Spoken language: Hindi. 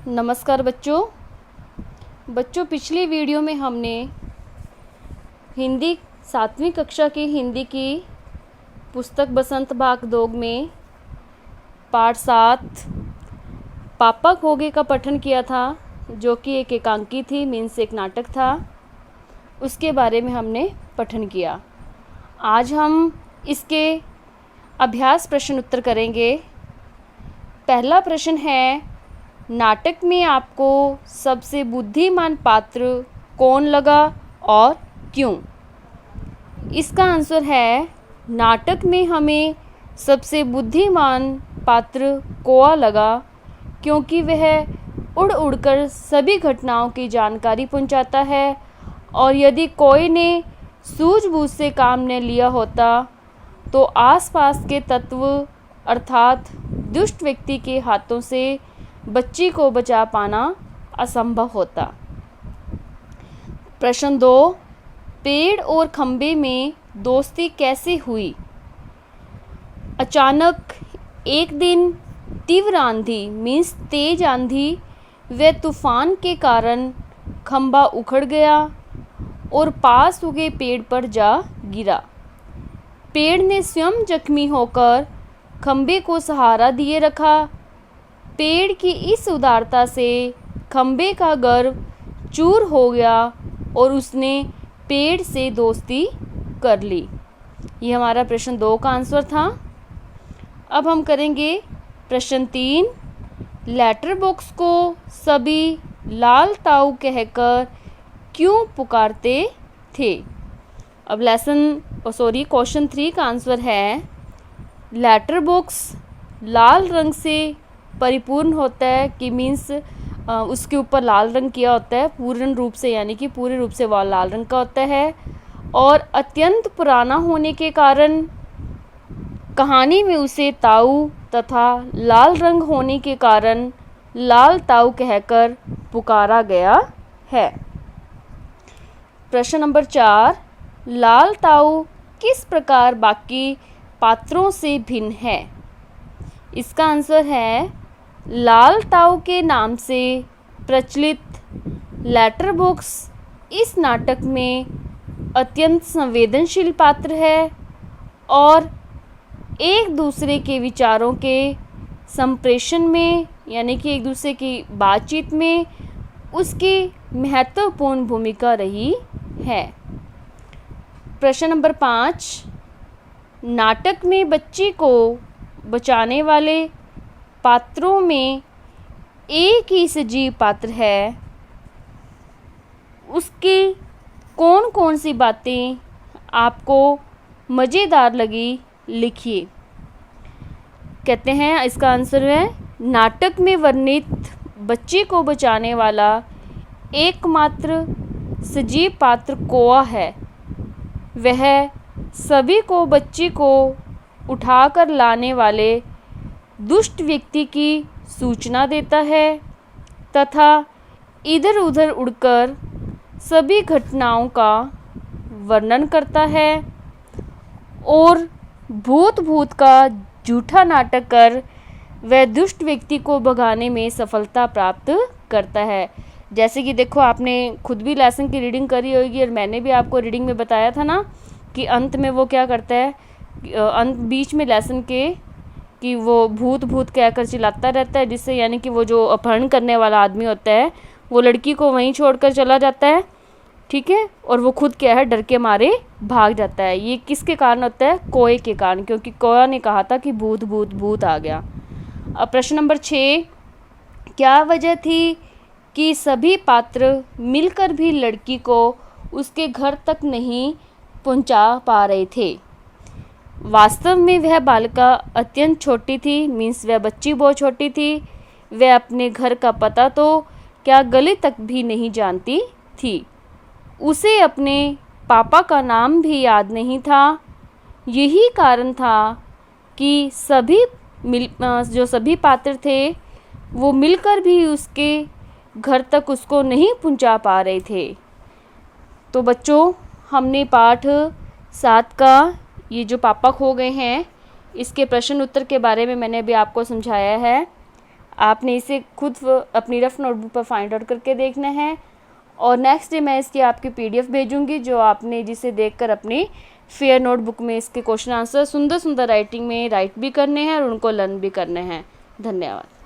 नमस्कार बच्चों पिछली वीडियो में हमने हिंदी 7वीं कक्षा की हिंदी की पुस्तक बसंत भाग 2 में पाठ 7 पापा खोगे का पठन किया था, जो कि एक एकांकी थी, मीन्स एक नाटक था। उसके बारे में हमने पठन किया। आज हम इसके अभ्यास प्रश्न उत्तर करेंगे। पहला प्रश्न है, नाटक में आपको सबसे बुद्धिमान पात्र कौन लगा और क्यों? इसका आंसर है, नाटक में हमें सबसे बुद्धिमान पात्र कौआ लगा, क्योंकि वह उड़ उड़कर सभी घटनाओं की जानकारी पहुंचाता है, और यदि कोई ने सूझबूझ से काम न लिया होता तो आसपास के तत्व अर्थात दुष्ट व्यक्ति के हाथों से बच्ची को बचा पाना असंभव होता। प्रश्न 2, पेड़ और खंबे में दोस्ती कैसे हुई? अचानक एक दिन तीव्र आंधी मीन्स तेज आंधी व तूफान के कारण खंबा उखड़ गया और पास उगे पेड़ पर जा गिरा। पेड़ ने स्वयं जख्मी होकर खंबे को सहारा दिए रखा। पेड़ की इस उदारता से खंबे का गर्व चूर हो गया और उसने पेड़ से दोस्ती कर ली। ये हमारा प्रश्न 2 का आंसर था। अब हम करेंगे प्रश्न 3, लेटर बॉक्स को सभी लाल ताऊ कहकर क्यों पुकारते थे? अब क्वेश्चन 3 का आंसर है, लेटर बॉक्स लाल रंग से परिपूर्ण होता है, कि मीन्स उसके ऊपर लाल रंग किया होता है पूर्ण रूप से, यानी कि पूरे रूप से वह लाल रंग का होता है, और अत्यंत पुराना होने के कारण कहानी में उसे ताऊ तथा लाल रंग होने के कारण लाल ताऊ कहकर पुकारा गया है। प्रश्न नंबर 4, लाल ताऊ किस प्रकार बाकी पात्रों से भिन्न है? इसका आंसर है, लाल ताऊ के नाम से प्रचलित लेटर बॉक्स इस नाटक में अत्यंत संवेदनशील पात्र है और एक दूसरे के विचारों के संप्रेषण में, यानी कि एक दूसरे की बातचीत में उसकी महत्वपूर्ण भूमिका रही है। प्रश्न नंबर 5, नाटक में बच्ची को बचाने वाले पात्रों में एक ही सजीव पात्र है, उसकी कौन कौन सी बातें आपको मज़ेदार लगी, लिखिए। कहते हैं इसका आंसर है, नाटक में वर्णित बच्ची को बचाने वाला एकमात्र सजीव पात्र कौआ है। वह सभी को बच्ची को उठाकर लाने वाले दुष्ट व्यक्ति की सूचना देता है तथा इधर उधर उड़कर सभी घटनाओं का वर्णन करता है और भूत का झूठा नाटक कर वह दुष्ट व्यक्ति को भगाने में सफलता प्राप्त करता है। जैसे कि देखो, आपने खुद भी लेसन की रीडिंग करी होगी और मैंने भी आपको रीडिंग में बताया था ना कि अंत में वो क्या करता है, बीच में लेसन के, कि वो भूत कहकर चिल्लाता रहता है, जिससे यानी कि वो जो अपहरण करने वाला आदमी होता है वो लड़की को वहीं छोड़कर चला जाता है, ठीक है, और वो खुद क्या है, डर के मारे भाग जाता है। ये किसके कारण होता है? कौए के कारण, क्योंकि कौआ ने कहा था कि भूत आ गया। अब प्रश्न नंबर 6, क्या वजह थी कि सभी पात्र मिलकर भी लड़की को उसके घर तक नहीं पहुंचा पा रहे थे? वास्तव में वह बालिका अत्यंत छोटी थी, मीन्स वह बच्ची बहुत छोटी थी। वह अपने घर का पता तो क्या गली तक भी नहीं जानती थी। उसे अपने पापा का नाम भी याद नहीं था। यही कारण था कि जो सभी पात्र थे वो मिलकर भी उसके घर तक उसको नहीं पहुंचा पा रहे थे। तो बच्चों, हमने पाठ 7 का ये जो पापा खो गए हैं, इसके प्रश्न उत्तर के बारे में मैंने अभी आपको समझाया है। आपने इसे खुद अपनी रफ नोटबुक पर फाइंड आउट करके देखना है और नेक्स्ट डे मैं इसकी आपकी PDF भेजूंगी, जो आपने जिसे देखकर अपनी फेयर नोटबुक में इसके क्वेश्चन आंसर सुंदर सुंदर राइटिंग में राइट भी करने हैं और उनको लर्न भी करने हैं। धन्यवाद।